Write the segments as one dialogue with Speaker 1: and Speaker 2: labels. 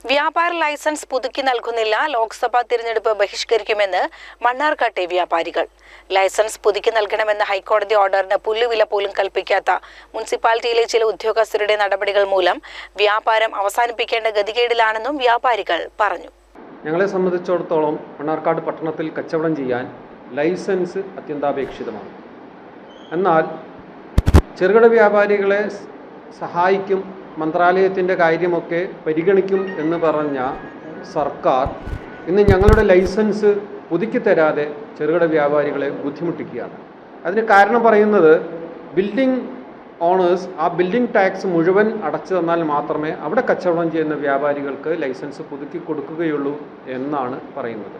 Speaker 1: വ്യാപാര ലൈസൻസ് പുതുക്കി നൽകുന്നില്ല. ലോക്സഭാ തിരഞ്ഞെടുപ്പ് ബഹിഷ്കരിക്കുമെന്ന് മണ്ണാർക്കാട്ടെ വ്യാപാരികൾ. ലൈസൻസ് പുതുക്കി നൽകണമെന്ന ഹൈക്കോടതി ഓർഡറിന് പുല്ലുവില പോലും കൽപ്പിക്കാത്ത മുനിസിപ്പാലിറ്റിയിലെ ചില ഉദ്യോഗസ്ഥരുടെ നടപടികൾ മൂലം വ്യാപാരം അവസാനിപ്പിക്കേണ്ട ഗതികേടിലാണെന്നും വ്യാപാരികൾ പറഞ്ഞു.
Speaker 2: ഞങ്ങളെ സംബന്ധിച്ചിടത്തോളം മണ്ണാർക്കാട് പട്ടണത്തിൽ കച്ചവടം ചെയ്യാൻ ലൈസൻസ് അത്യന്താപേക്ഷിതമാണ്. എന്നാൽ ചെറുകിട വ്യാപാരികളെ സഹായിക്കും, മന്ത്രാലയത്തിൻ്റെ കാര്യമൊക്കെ പരിഗണിക്കും എന്ന് പറഞ്ഞ സർക്കാർ ഇന്ന് ഞങ്ങളുടെ ലൈസൻസ് പുതുക്കി തരാതെ ചെറുകിട വ്യാപാരികളെ ബുദ്ധിമുട്ടിക്കുകയാണ്. അതിന് കാരണം പറയുന്നത് ബിൽഡിംഗ് ഓണേഴ്സ് ആ ബിൽഡിംഗ് ടാക്സ് മുഴുവൻ അടച്ചു തന്നാൽ മാത്രമേ അവിടെ കച്ചവടം ചെയ്യുന്ന വ്യാപാരികൾക്ക് ലൈസൻസ് പുതുക്കി കൊടുക്കുകയുള്ളൂ എന്നാണ് പറയുന്നത്.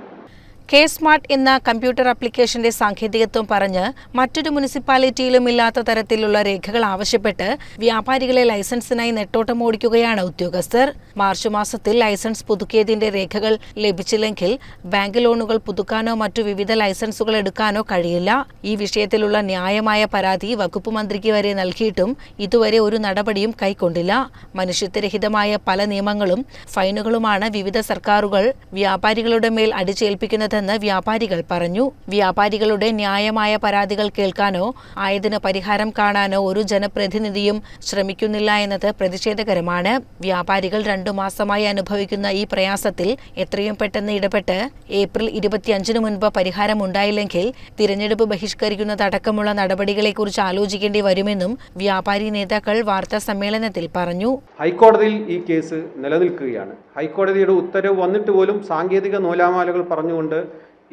Speaker 1: കെ സ്മാർട്ട് എന്ന കമ്പ്യൂട്ടർ ആപ്ലിക്കേഷന്റെ സാങ്കേതികത്വം പറഞ്ഞ് മറ്റൊരു മുനിസിപ്പാലിറ്റിയിലും ഇല്ലാത്ത തരത്തിലുള്ള രേഖകൾ ആവശ്യപ്പെട്ട് വ്യാപാരികളെ ലൈസൻസിനായി നെട്ടോട്ടമോടിക്കുകയാണ് ഉദ്യോഗസ്ഥർ. മാർച്ച് മാസത്തിൽ ലൈസൻസ് പുതുക്കിയതിന്റെ രേഖകൾ ലഭിച്ചില്ലെങ്കിൽ ബാങ്ക് ലോണുകൾ പുതുക്കാനോ മറ്റു വിവിധ ലൈസൻസുകൾ എടുക്കാനോ കഴിയില്ല. ഈ വിഷയത്തിലുള്ള ന്യായമായ പരാതി വകുപ്പ് മന്ത്രിക്ക് വരെ നൽകിയിട്ടും ഇതുവരെ ഒരു നടപടിയും കൈക്കൊണ്ടില്ല. മനുഷ്യത്വരഹിതമായ പല നിയമങ്ങളും ഫൈനുകളുമാണ് വിവിധ സർക്കാരുകൾ വ്യാപാരികളുടെ മേൽ അടിച്ചേൽപ്പിക്കുന്നത് വ്യാപാരികൾ പറഞ്ഞു. വ്യാപാരികളുടെ ന്യായമായ പരാതികൾ കേൾക്കാനോ ആയതിന് പരിഹാരം കാണാനോ ഒരു ജനപ്രതിനിധിയും ശ്രമിക്കുന്നില്ല എന്നത് പ്രതിഷേധകരമാണ്. വ്യാപാരികൾ 2 മാസമായി അനുഭവിക്കുന്ന ഈ പ്രയാസത്തിൽ എത്രയും പെട്ടെന്ന് ഇടപെട്ട് ഏപ്രിൽ 25 മുൻപ് പരിഹാരമുണ്ടായില്ലെങ്കിൽ തിരഞ്ഞെടുപ്പ് ബഹിഷ്കരിക്കുന്നതടക്കമുള്ള നടപടികളെക്കുറിച്ച് ആലോചിക്കേണ്ടി വരുമെന്നും വ്യാപാരി നേതാക്കൾ വാർത്താ സമ്മേളനത്തിൽ പറഞ്ഞു.
Speaker 2: ഹൈക്കോടതിയിൽ ഈ കേസ് നിലനിൽക്കുകയാണ്. ഹൈക്കോടതിയുടെ ഉത്തരവ് വന്നിട്ട് പോലും സാങ്കേതിക നൂലാമാലകൾ പറഞ്ഞുകൊണ്ട്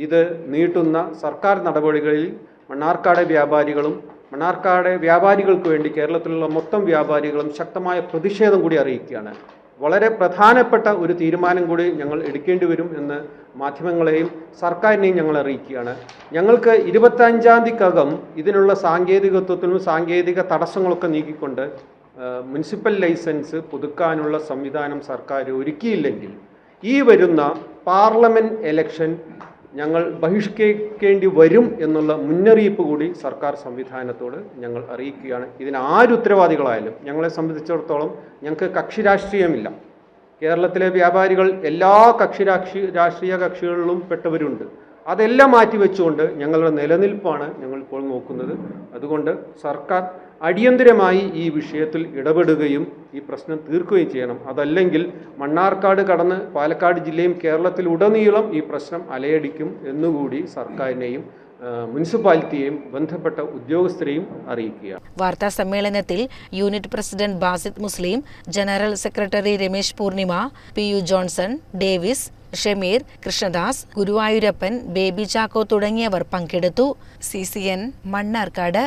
Speaker 2: ഇത് നീട്ടുന്ന സർക്കാർ നടപടികളിൽ മണ്ണാർക്കാട് വ്യാപാരികൾക്ക് വേണ്ടി കേരളത്തിലുള്ള മൊത്തം വ്യാപാരികളും ശക്തമായ പ്രതിഷേധം കൂടി അറിയിക്കുകയാണ്. വളരെ പ്രധാനപ്പെട്ട ഒരു തീരുമാനം കൂടി ഞങ്ങൾ എടുക്കേണ്ടി വരും എന്ന് മാധ്യമങ്ങളെയും സർക്കാരിനെയും ഞങ്ങൾ അറിയിക്കുകയാണ്. ഞങ്ങൾക്ക് 25-ാം തീയതിക്കകം ഇതിനുള്ള സാങ്കേതികത്വത്തിനും സാങ്കേതിക തടസ്സങ്ങളൊക്കെ നീക്കിക്കൊണ്ട് മുനിസിപ്പൽ ലൈസൻസ് പുതുക്കാനുള്ള സംവിധാനം സർക്കാർ ഒരുക്കിയില്ലെങ്കിൽ ഈ വരുന്ന പാർലമെൻറ്റ് ഇലക്ഷൻ ഞങ്ങൾ ബഹിഷ്കരിക്കേണ്ടി വരും എന്നുള്ള മുന്നറിയിപ്പ് കൂടി സർക്കാർ സംവിധാനത്തോട് ഞങ്ങൾ അറിയിക്കുകയാണ്. ഇതിന് ആര് ഉത്തരവാദികളായാലും ഞങ്ങളെ സംബന്ധിച്ചിടത്തോളം ഞങ്ങൾക്ക് കക്ഷി രാഷ്ട്രീയമില്ല. കേരളത്തിലെ വ്യാപാരികൾ എല്ലാ രാഷ്ട്രീയ കക്ഷികളിലും പെട്ടവരുണ്ട്. അതെല്ലാം മാറ്റിവെച്ചുകൊണ്ട് ഞങ്ങളുടെ നിലനിൽപ്പാണ് ഞങ്ങൾ ഇപ്പോൾ നോക്കുന്നത്. അതുകൊണ്ട് സർക്കാർ അടിയന്തരമായി ഈ വിഷയത്തിൽ ഇടപെടുകയും ഈ പ്രശ്നം തീർക്കുകയും ചെയ്യണം. അതല്ലെങ്കിൽ മണ്ണാർക്കാട് കടന്ന് പാലക്കാട് ജില്ലയും കേരളത്തിലുടനീളം ഈ പ്രശ്നം അലയടിക്കും എന്നുകൂടി സർക്കാരിനെയും മുനിസിപ്പാലിറ്റിയെയും ബന്ധപ്പെട്ട ഉദ്യോഗസ്ഥരെയും അറിയിക്കുക.
Speaker 1: വാർത്താ സമ്മേളനത്തിൽ unit president Basid Muslim, general secretary Ramesh Poornima, PU Johnson, Davis, Shameer, Krishnadas, Guruvayurappan, Baby Chacko തുടങ്ങിയവർ പങ്കെടുത്തു. CCN മണ്ണാർക്കാട്.